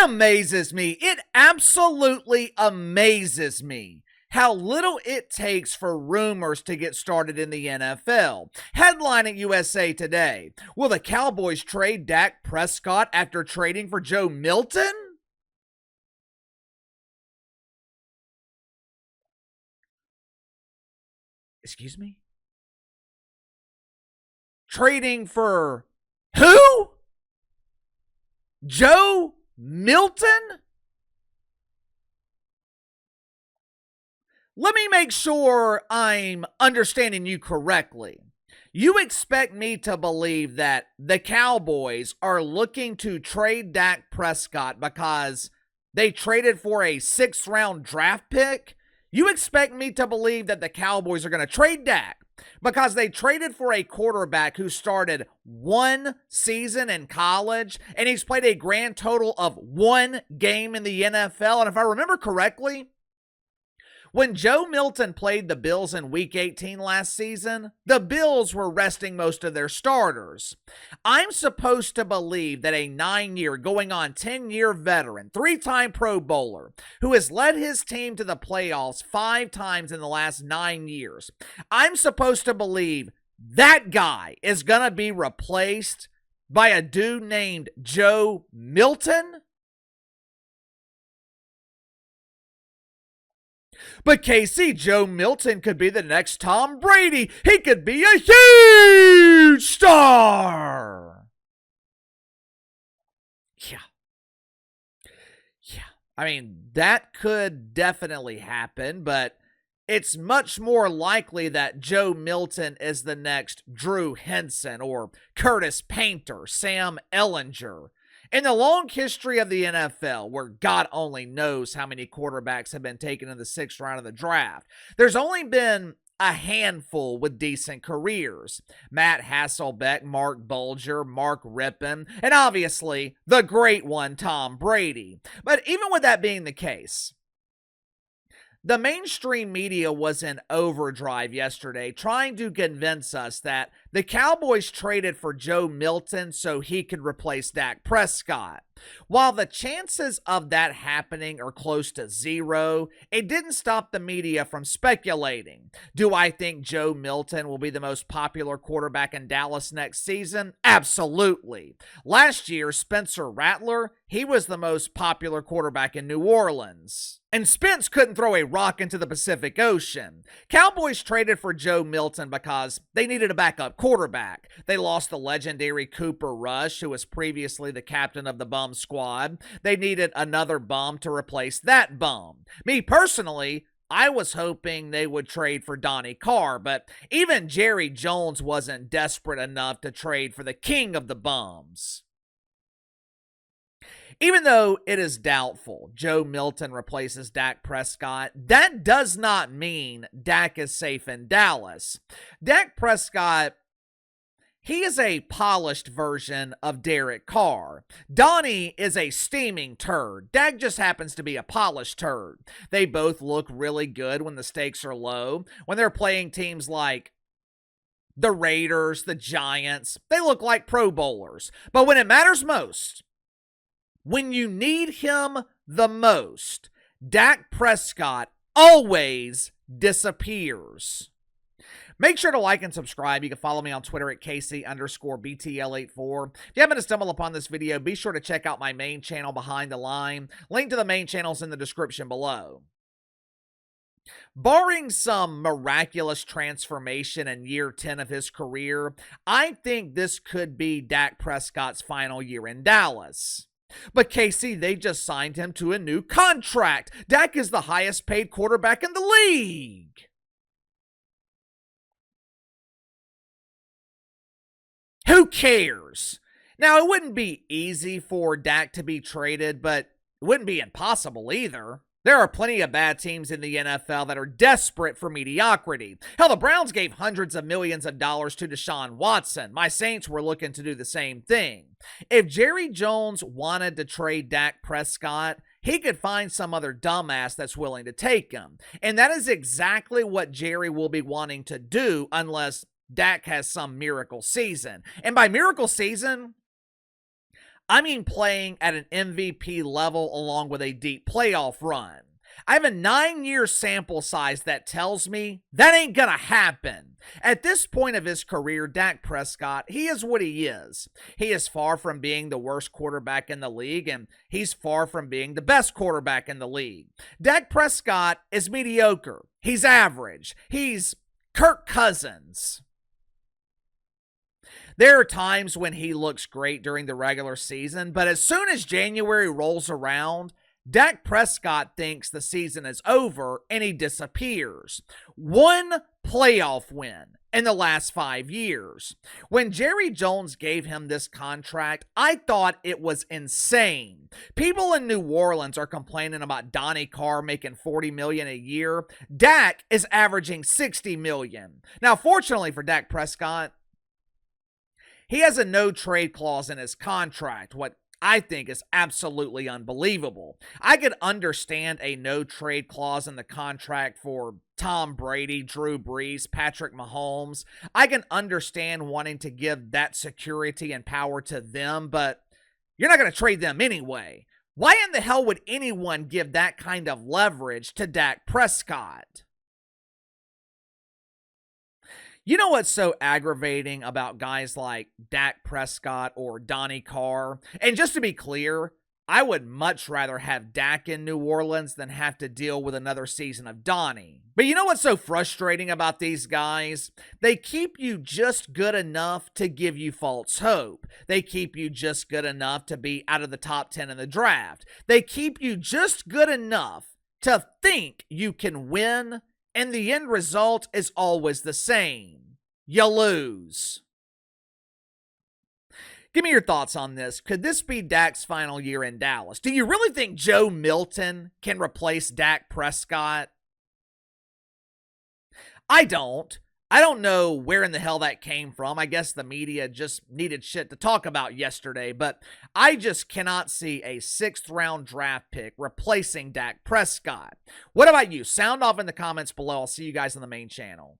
amazes me. It absolutely amazes me how little it takes for rumors to get started in the NFL. Headline at USA Today: will the Cowboys trade Dak Prescott after trading for Joe Milton? Excuse me? Trading for who? Joe Milton? Let me make sure I'm understanding you correctly. You expect me to believe that the Cowboys are looking to trade Dak Prescott because they traded for a 6th-round draft pick? You expect me to believe that the Cowboys are going to trade Dak because they traded for a quarterback who started 1 season in college and he's played a grand total of 1 game in the NFL? And if I remember correctly, when Joe Milton played the Bills in Week 18 last season, the Bills were resting most of their starters. I'm supposed to believe that a 9-year, going on 10-year veteran, 3-time Pro Bowler, who has led his team to the playoffs 5 times in the last 9 years, I'm supposed to believe that guy is going to be replaced by a dude named Joe Milton? But KC, Joe Milton could be the next Tom Brady. He could be a huge star. Yeah. I mean, that could definitely happen, but it's much more likely that Joe Milton is the next Drew Henson or Curtis Painter, Sam Ellinger. In the long history of the NFL, where God only knows how many quarterbacks have been taken in the 6th round of the draft, there's only been a handful with decent careers. Matt Hasselbeck, Mark Bulger, Mark Rippon, and obviously the great one, Tom Brady. But even with that being the case, the mainstream media was in overdrive yesterday trying to convince us that the Cowboys traded for Joe Milton so he could replace Dak Prescott. While the chances of that happening are close to 0, it didn't stop the media from speculating. Do I think Joe Milton will be the most popular quarterback in Dallas next season? Absolutely. Last year, Spencer Rattler, he was the most popular quarterback in New Orleans. And Spence couldn't throw a rock into the Pacific Ocean. Cowboys traded for Joe Milton because they needed a backup quarterback. They lost the legendary Cooper Rush, who was previously the captain of the Bum squad. They needed another bum to replace that bum. Me personally, I was hoping they would trade for Donnie Carr, but even Jerry Jones wasn't desperate enough to trade for the king of the bums. Even though it is doubtful Joe Milton replaces Dak Prescott, that does not mean Dak is safe in Dallas. Dak Prescott, he is a polished version of Derek Carr. Donnie is a steaming turd. Dak just happens to be a polished turd. They both look really good when the stakes are low. When they're playing teams like the Raiders, the Giants, they look like Pro Bowlers. But when it matters most, when you need him the most, Dak Prescott always disappears. Make sure to like and subscribe. You can follow me on Twitter at KC_BTL84. If you happen to stumble upon this video, be sure to check out my main channel, Behind the Line. Link to the main channel is in the description below. Barring some miraculous transformation in year 10 of his career, I think this could be Dak Prescott's final year in Dallas. But KC, they just signed him to a new contract. Dak is the highest paid quarterback in the league. Who cares? Now, it wouldn't be easy for Dak to be traded, but it wouldn't be impossible either. There are plenty of bad teams in the NFL that are desperate for mediocrity. Hell, the Browns gave hundreds of millions of dollars to Deshaun Watson. My Saints were looking to do the same thing. If Jerry Jones wanted to trade Dak Prescott, he could find some other dumbass that's willing to take him. And that is exactly what Jerry will be wanting to do unless Dak has some miracle season. And by miracle season, I mean playing at an MVP level along with a deep playoff run. I have a 9-year sample size that tells me that ain't gonna happen. At this point of his career, Dak Prescott, he is what he is. He is far from being the worst quarterback in the league, and he's far from being the best quarterback in the league. Dak Prescott is mediocre. He's average. He's Kirk Cousins. There are times when he looks great during the regular season, but as soon as January rolls around, Dak Prescott thinks the season is over and he disappears. One playoff win in the last 5 years. When Jerry Jones gave him this contract, I thought it was insane. People in New Orleans are complaining about Donnie Carr making $40 million a year. Dak is averaging $60 million. Now, fortunately for Dak Prescott, he has a no-trade clause in his contract, what I think is absolutely unbelievable. I could understand a no-trade clause in the contract for Tom Brady, Drew Brees, Patrick Mahomes. I can understand wanting to give that security and power to them, but you're not going to trade them anyway. Why in the hell would anyone give that kind of leverage to Dak Prescott? You know what's so aggravating about guys like Dak Prescott or Donnie Carr? And just to be clear, I would much rather have Dak in New Orleans than have to deal with another season of Donnie. But you know what's so frustrating about these guys? They keep you just good enough to give you false hope. They keep you just good enough to be out of the top 10 in the draft. They keep you just good enough to think you can win, and the end result is always the same. You lose. Give me your thoughts on this. Could this be Dak's final year in Dallas? Do you really think Joe Milton can replace Dak Prescott? I don't. I don't know where in the hell that came from. I guess the media just needed shit to talk about yesterday, but I just cannot see a 6th-round draft pick replacing Dak Prescott. What about you? Sound off in the comments below. I'll see you guys on the main channel.